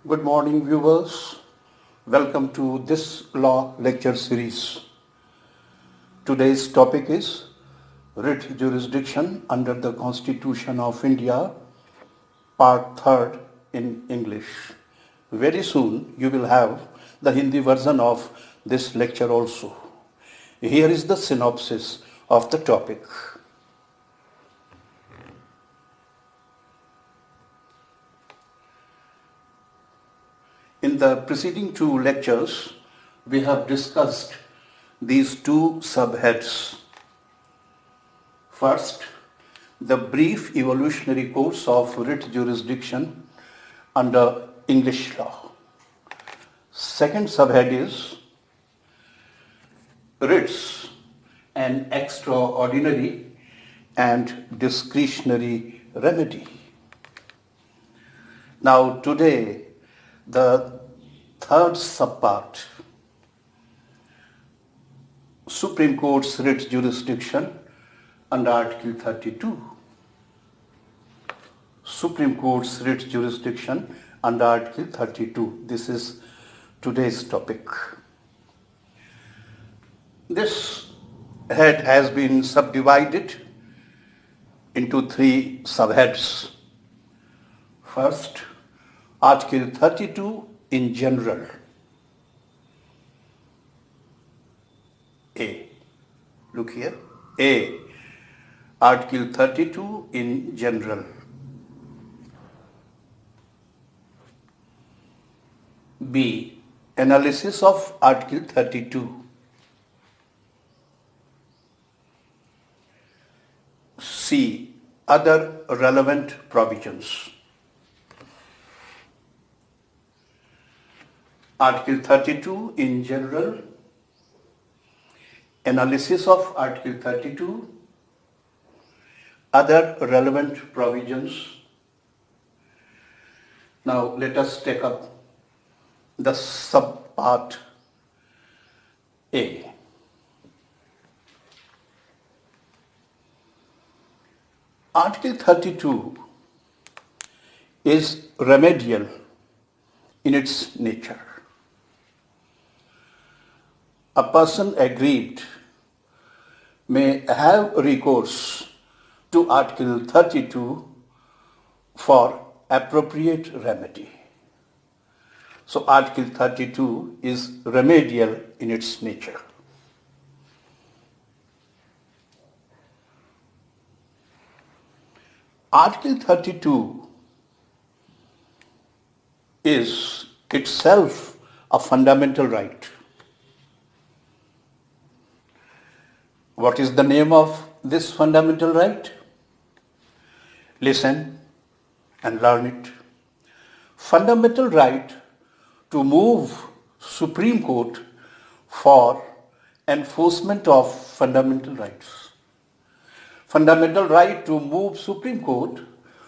Good morning, viewers. Welcome to this law lecture series. Today's topic is writ jurisdiction under the Constitution of India, part 3rd in English. Very soon you will have the Hindi version of this lecture also. Here is the synopsis of the topic. In the preceding two lectures, we have discussed these two subheads. First, the brief evolutionary course of writ jurisdiction under English law. Second subhead is writs, an extraordinary and discretionary remedy. Now today, the third subpart, Supreme Court's writ jurisdiction under Article 32. Supreme Court's writ jurisdiction under Article 32. This is today's topic. This head has been subdivided into three subheads. First, Article 32 in general. A. Look here. A. Article 32 in general. B. Analysis of Article 32. C. Other relevant provisions. Article 32 in general, analysis of Article 32, other relevant provisions. Now let us take up the subpart A. Article 32 is remedial in its nature. A person aggrieved may have recourse to Article 32 for appropriate remedy. So Article 32 is remedial in its nature. Article 32 is itself a fundamental right. What is the name of this fundamental right? Listen and learn it. Fundamental right to move Supreme Court for enforcement of fundamental rights. Fundamental right to move Supreme Court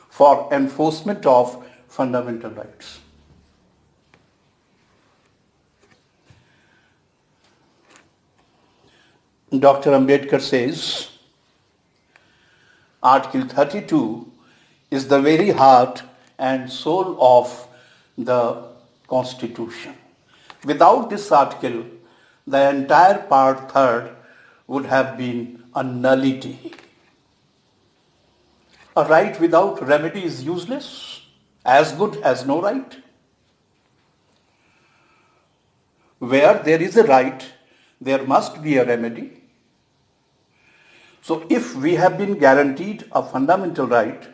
for enforcement of fundamental rights. Dr. Ambedkar says, Article 32 is the very heart and soul of the Constitution. Without this article, the entire part 3rd would have been a nullity. A right without remedy is useless, as good as no right. Where there is a right, there must be a remedy. So if we have been guaranteed a fundamental right,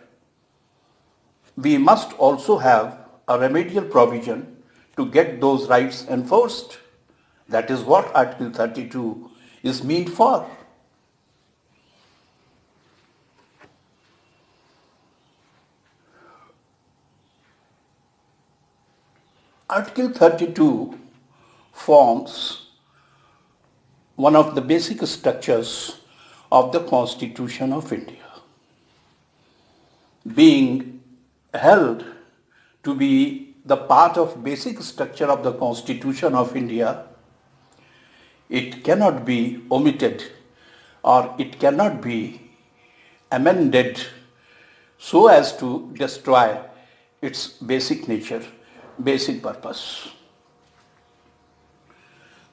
we must also have a remedial provision to get those rights enforced. That is what Article 32 is meant for. Article 32 forms one of the basic structures of the Constitution of India. Being held to be the part of basic structure of the Constitution of India, it cannot be omitted or it cannot be amended so as to destroy its basic nature. basic purpose.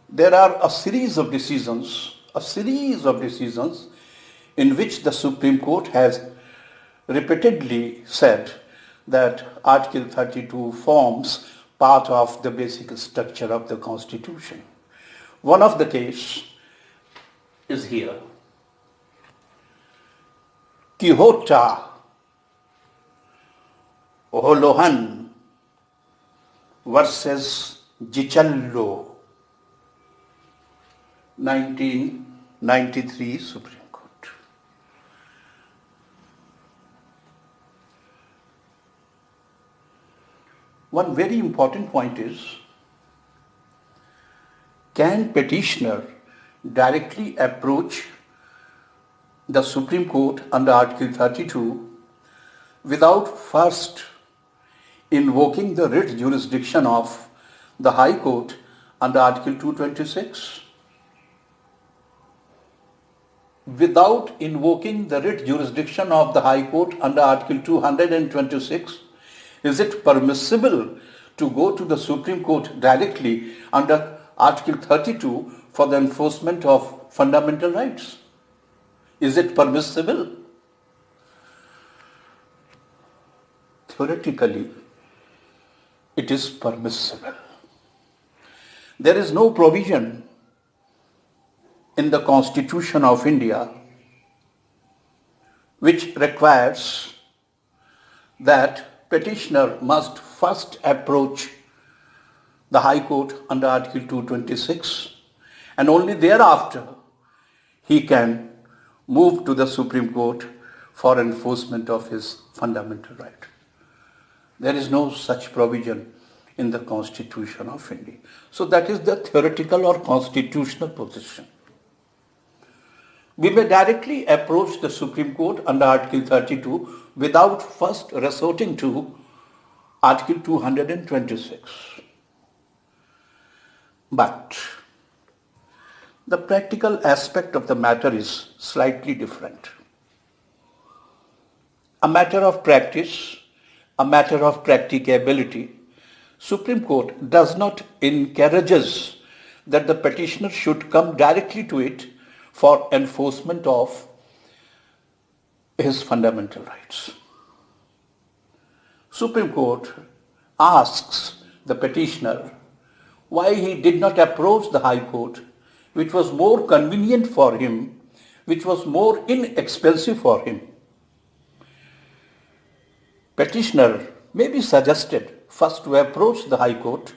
There are a series of decisions in which the Supreme Court has repeatedly said that Article 32 forms part of the basic structure of the Constitution. One of the cases is here. Quixota Holohan versus Gichallo, 1993 Supreme Court. One very important point is, can petitioner directly approach the Supreme Court under Article 32 without first invoking the writ jurisdiction of the High Court under Article 226? Without invoking the writ jurisdiction of the High Court under Article 226, is it permissible to go to the Supreme Court directly under Article 32 for the enforcement of fundamental rights? Is it permissible? Theoretically, it is permissible. There is no provision in the Constitution of India which requires that petitioner must first approach the High Court under Article 226 and only thereafter he can move to the Supreme Court for enforcement of his fundamental right. There is no such provision in the Constitution of India. So that is the theoretical or constitutional position. We may directly approach the Supreme Court under Article 32 without first resorting to Article 226. But the practical aspect of the matter is slightly different. A matter of practice, a matter of practicability, Supreme Court does not encourages that the petitioner should come directly to it for enforcement of his fundamental rights. Supreme Court asks the petitioner why he did not approach the High Court, which was more convenient for him, which was more inexpensive for him. Petitioner may be suggested first to approach the High Court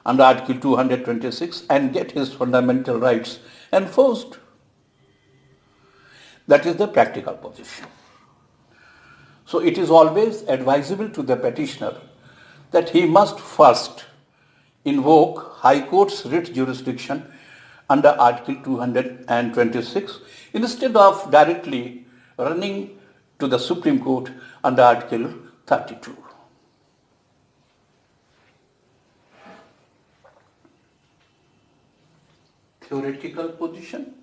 under Article 226 and get his fundamental rights enforced. That is the practical position. So it is always advisable to the petitioner that he must first invoke High Court's writ jurisdiction under Article 226 instead of directly running to the Supreme Court under Article 32. Theoretical position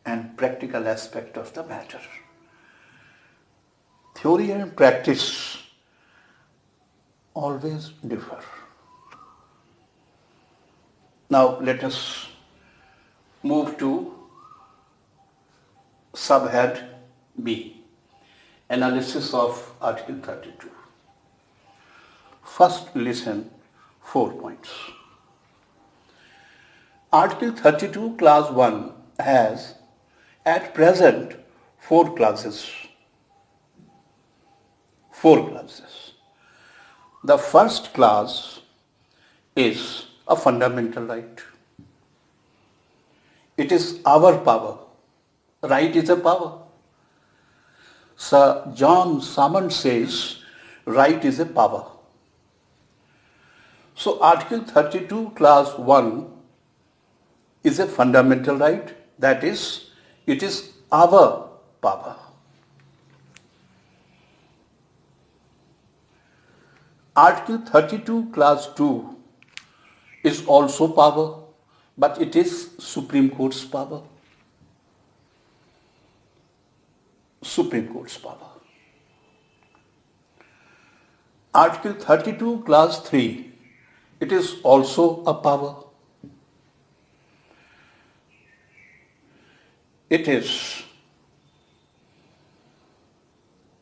and practical aspect of the matter. Theory and practice always differ. Now let us move to subhead B, analysis of Article 32. First listen, 4 points. Article 32 clause 1 has at present 4 clauses. 4 clauses. The first clause is a fundamental right. It is our power. Right is a power. Sir John Salmond says right is a power. So Article 32 clause 1 is a fundamental right, that is, it is our power. Article 32 clause 2 is also power, but it is Supreme Court's power. Supreme Court's power. Article 32, Clause 3, it is also a power. It is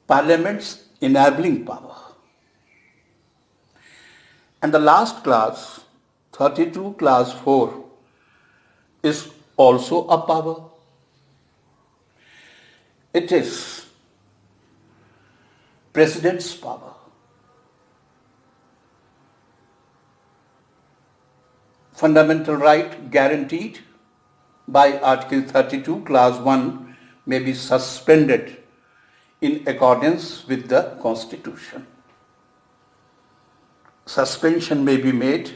Parliament's enabling power. And the last clause, 32, Clause 4, is also a power. It is President's power. Fundamental right guaranteed by Article 32, Clause 1 may be suspended in accordance with the Constitution. Suspension may be made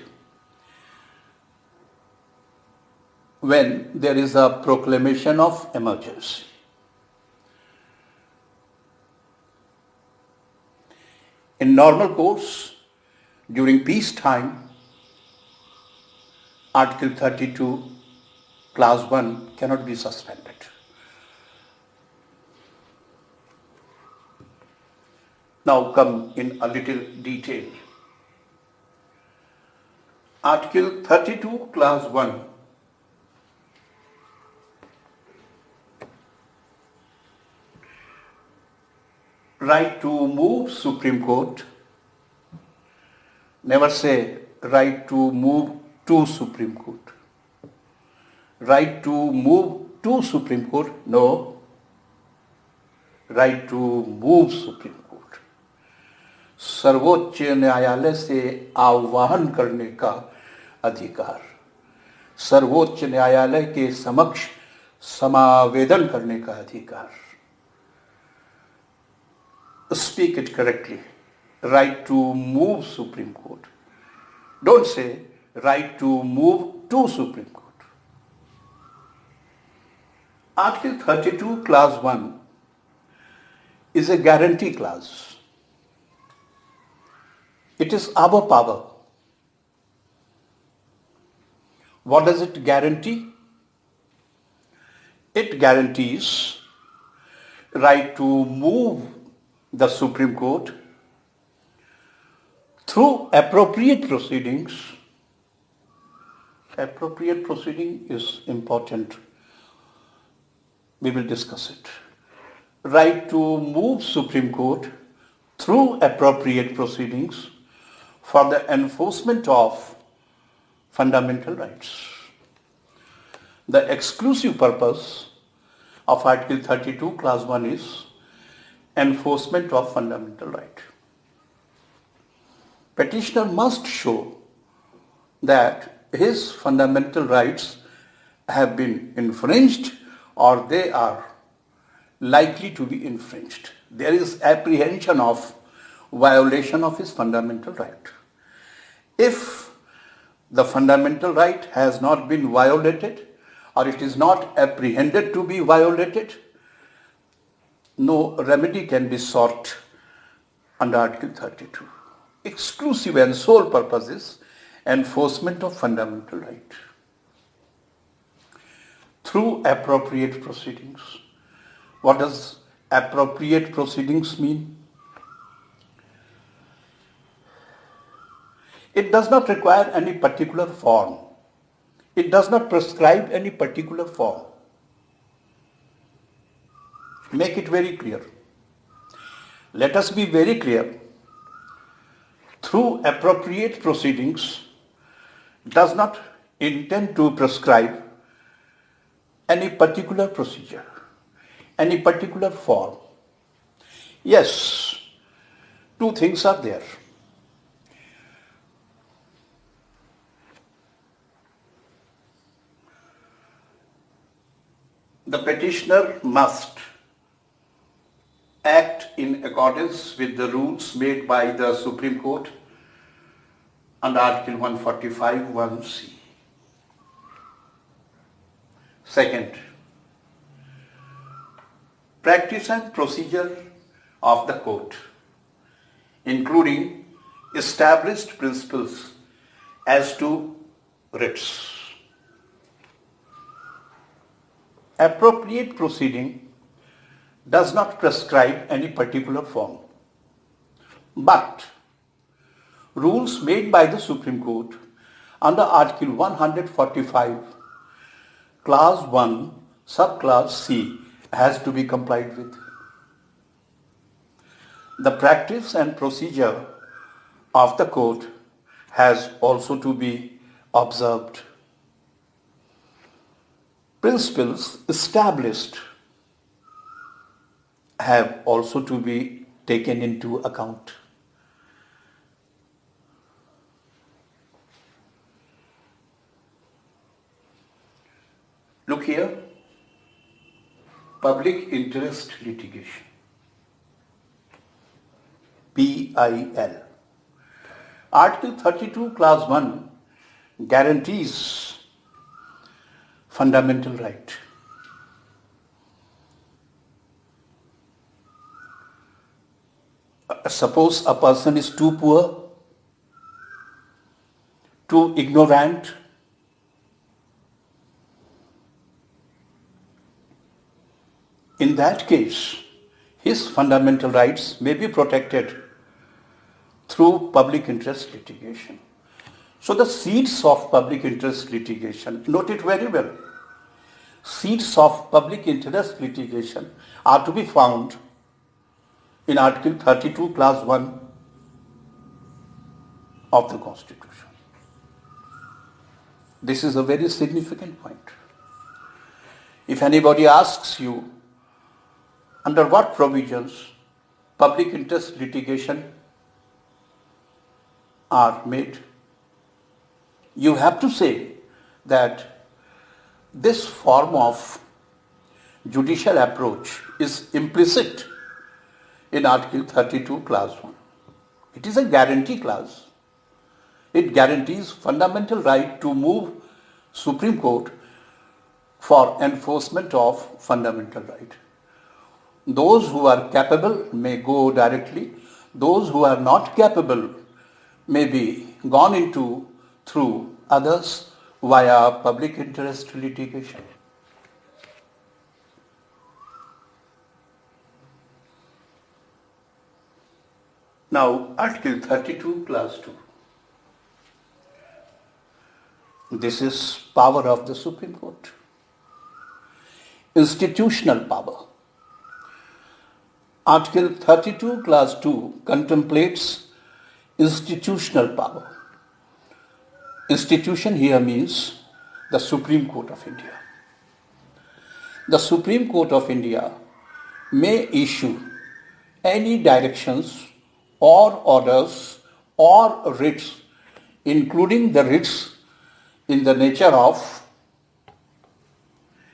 when there is a proclamation of emergency. In normal course, during peacetime, Article 32, Clause 1 cannot be suspended. Now come in a little detail. Article 32, Clause 1. Right to move Supreme Court. Never say right to move to Supreme Court. Right to move to Supreme Court. No. Right to move Supreme Court. सर्वोच्च न्यायालय से आह्वान करने का अधिकार, सर्वोच्च न्यायालय के समक्ष समावेदन करने का अधिकार. Speak it correctly. Right to move Supreme Court. Don't say right to move to Supreme Court. Article 32, Clause 1 is a guarantee clause. It is our power. What does it guarantee? It guarantees right to move the Supreme Court through appropriate proceedings. Appropriate proceeding is important. We will discuss it. Right to move Supreme Court through appropriate proceedings for the enforcement of fundamental rights. The exclusive purpose of Article 32, Clause 1 is enforcement of fundamental right. Petitioner must show that his fundamental rights have been infringed or they are likely to be infringed. There is apprehension of violation of his fundamental right. If the fundamental right has not been violated or it is not apprehended to be violated, no remedy can be sought under Article 32. Exclusive and sole purpose is enforcement of fundamental right through appropriate proceedings. What does appropriate proceedings mean? It does not require any particular form. It does not prescribe any particular form. Make it very clear. Let us be very clear. Through appropriate proceedings does not intend to prescribe any particular procedure, any particular form. Yes, two things are there. The petitioner must act in accordance with the rules made by the Supreme Court under Article 145, 1C. Second, practice and procedure of the court, including established principles as to writs. Appropriate proceeding does not prescribe any particular form, but rules made by the Supreme Court under Article 145, Clause 1, Subclause C has to be complied with. The practice and procedure of the court has also to be observed. Principles established have also to be taken into account. Look here, public interest litigation, PIL. Article 32, Clause 1 guarantees fundamental right. Suppose a person is too poor, too ignorant, in that case, his fundamental rights may be protected through public interest litigation. So the seeds of public interest litigation, note it very well, seeds of public interest litigation are to be found in Article 32, Clause 1 of the Constitution. This is a very significant point. If anybody asks you, under what provisions public interest litigation are made, you have to say that this form of judicial approach is implicit in Article 32, Clause 1. It is a guarantee clause. It guarantees fundamental right to move Supreme Court for enforcement of fundamental right. Those who are capable may go directly. Those who are not capable may be gone into through others via public interest litigation. Now, Article 32, Clause 2. This is power of the Supreme Court. Institutional power. Article 32, Clause 2 contemplates institutional power. Institution here means the Supreme Court of India. The Supreme Court of India may issue any directions or orders or writs, including the writs in the nature of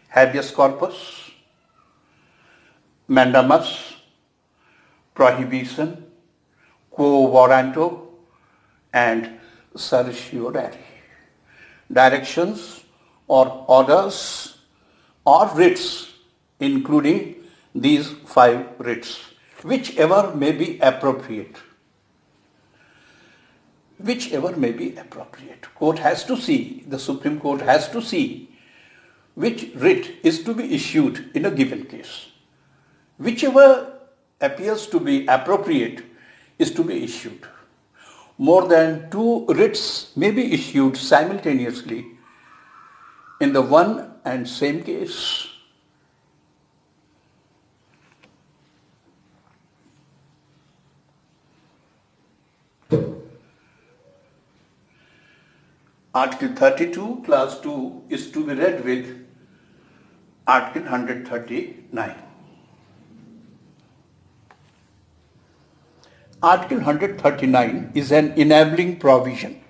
habeas corpus, mandamus, prohibition, quo warranto, and certiorari. Directions or orders or writs, including these 5 writs, whichever may be appropriate. Whichever may be appropriate. Court has to see, the Supreme Court has to see which writ is to be issued in a given case. Whichever appears to be appropriate is to be issued. More than 2 writs may be issued simultaneously in the one and same case. Article 32, Clause 2 is to be read with Article 139. Article 139 is an enabling provision.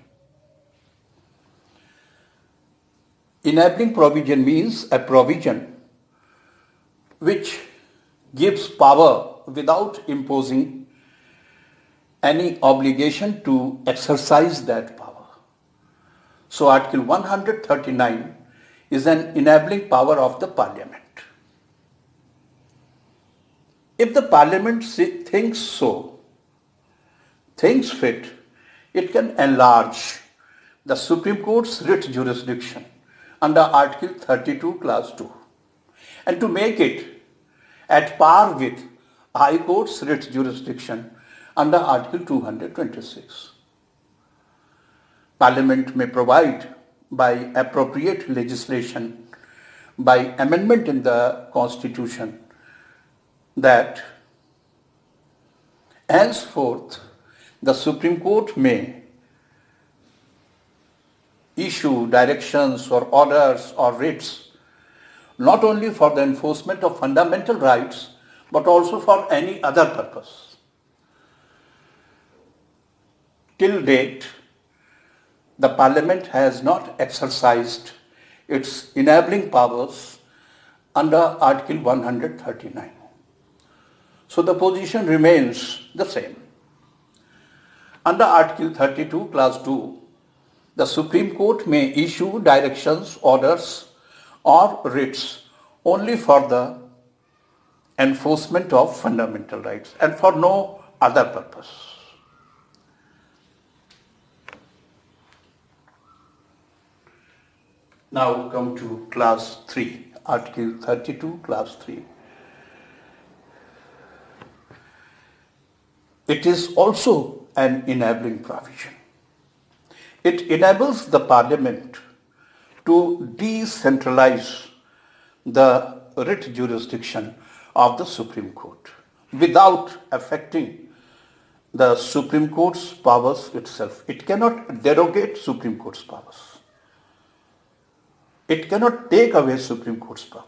Enabling provision means a provision which gives power without imposing any obligation to exercise that power. So Article 139 is an enabling power of the Parliament. If the Parliament thinks fit, it can enlarge the Supreme Court's writ jurisdiction under Article 32, Clause 2, and to make it at par with High Court's writ jurisdiction under Article 226. Parliament may provide by appropriate legislation, by amendment in the Constitution, that henceforth the Supreme Court may issue directions or orders or writs not only for the enforcement of fundamental rights but also for any other purpose. Till date, the Parliament has not exercised its enabling powers under Article 139. So the position remains the same. Under Article 32, Clause 2, the Supreme Court may issue directions, orders, or writs only for the enforcement of fundamental rights and for no other purpose. Now come to Clause 3, Article 32, Clause 3. It is also an enabling provision. It enables the Parliament to decentralize the writ jurisdiction of the Supreme Court without affecting the Supreme Court's powers itself. It cannot derogate Supreme Court's powers. It cannot take away Supreme Court's power.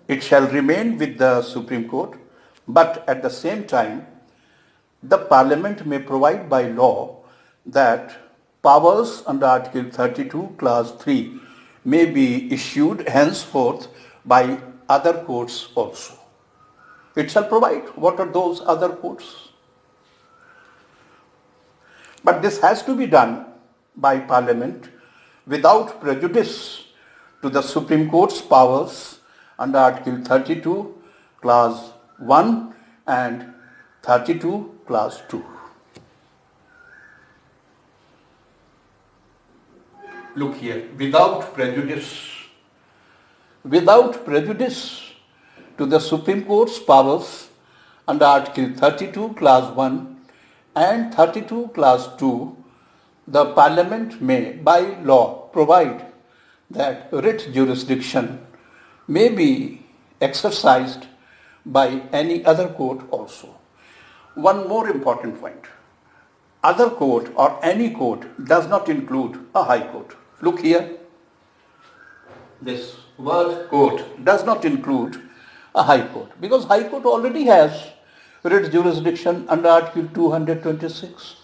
It shall remain with the Supreme Court, but at the same time, the Parliament may provide by law that powers under Article 32, Clause 3 may be issued henceforth by other courts also. It shall provide what are those other courts. But this has to be done by Parliament without prejudice to the Supreme Court's powers under Article 32, Clause 1 and 32, Clause 2. Look here, without prejudice to the Supreme Court's powers under Article 32, Clause 1 and 32, Clause 2, the Parliament may, by law, provide that writ jurisdiction may be exercised by any other court also. One more important point. Other court or any court does not include a high court. Look here. This word court does not include a high court because high court already has writ jurisdiction under Article 226.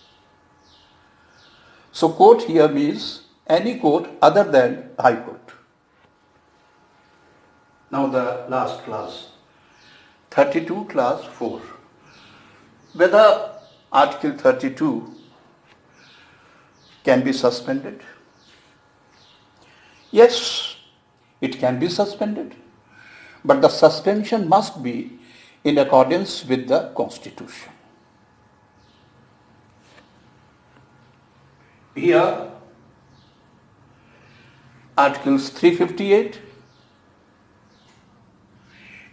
So court here means any court other than high court. Now the last clause, 32, Clause 4. Whether Article 32 can be suspended? Yes, it can be suspended, but the suspension must be in accordance with the Constitution. Here, Articles 358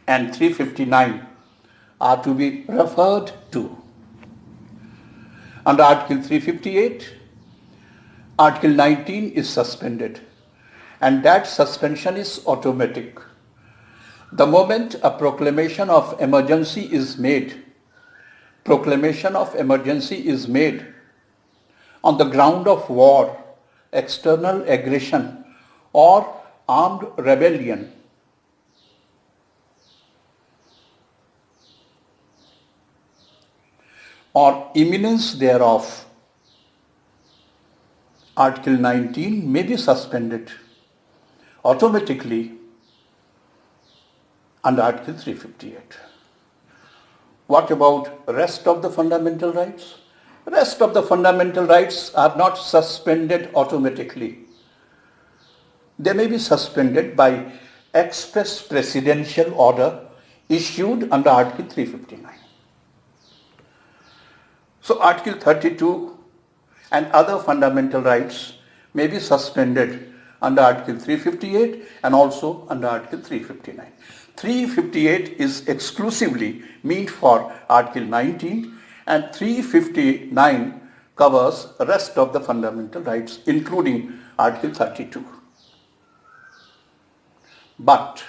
and 359 are to be referred to. Under Article 358, Article 19 is suspended, and that suspension is automatic. The moment a proclamation of emergency is made on the ground of war, external aggression, or armed rebellion, or imminence thereof, Article 19 may be suspended automatically under Article 358. What about rest of the fundamental rights? Rest of the fundamental rights are not suspended automatically. They may be suspended by express presidential order issued under Article 359. So Article 32 and other fundamental rights may be suspended under Article 358 and also under Article 359. 358 is exclusively meant for Article 19 and 359 covers the rest of the fundamental rights, including Article 32. But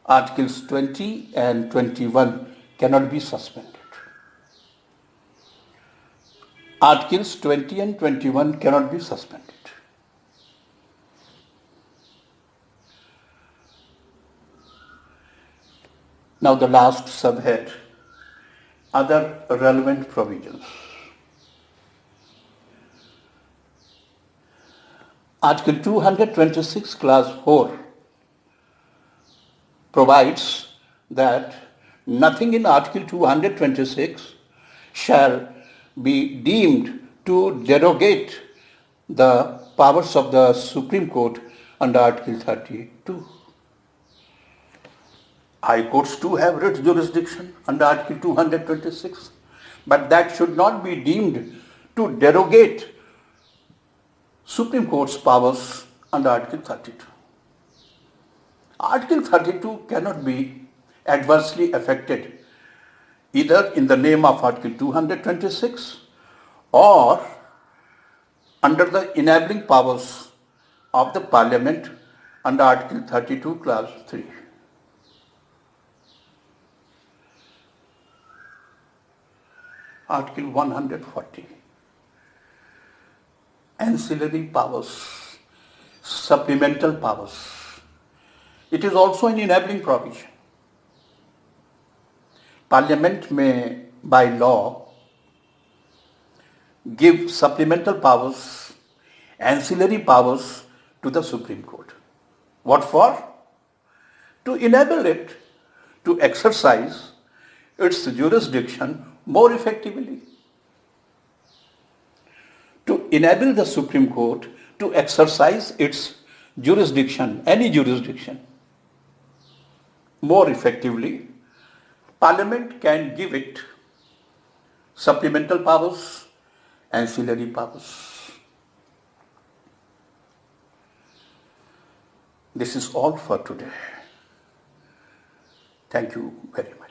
Articles 20 and 21 cannot be suspended. Articles 20 and 21 cannot be suspended. Now the last subhead, other relevant provisions. Article 226, Clause 4 provides that nothing in Article 226 shall be deemed to derogate the powers of the Supreme Court under Article 32. High courts too have writ jurisdiction under Article 226, but that should not be deemed to derogate Supreme Court's powers under Article 32. Article 32 cannot be adversely affected either in the name of Article 226 or under the enabling powers of the Parliament under Article 32, Clause 3. Article 140. Ancillary powers, supplemental powers. It is also an enabling provision. Parliament may, by law, give supplemental powers, ancillary powers to the Supreme Court. What for? To enable it to exercise its jurisdiction more effectively. To enable the Supreme Court to exercise its jurisdiction, any jurisdiction, more effectively, Parliament can give it supplemental powers, ancillary powers. This is all for today. Thank you very much.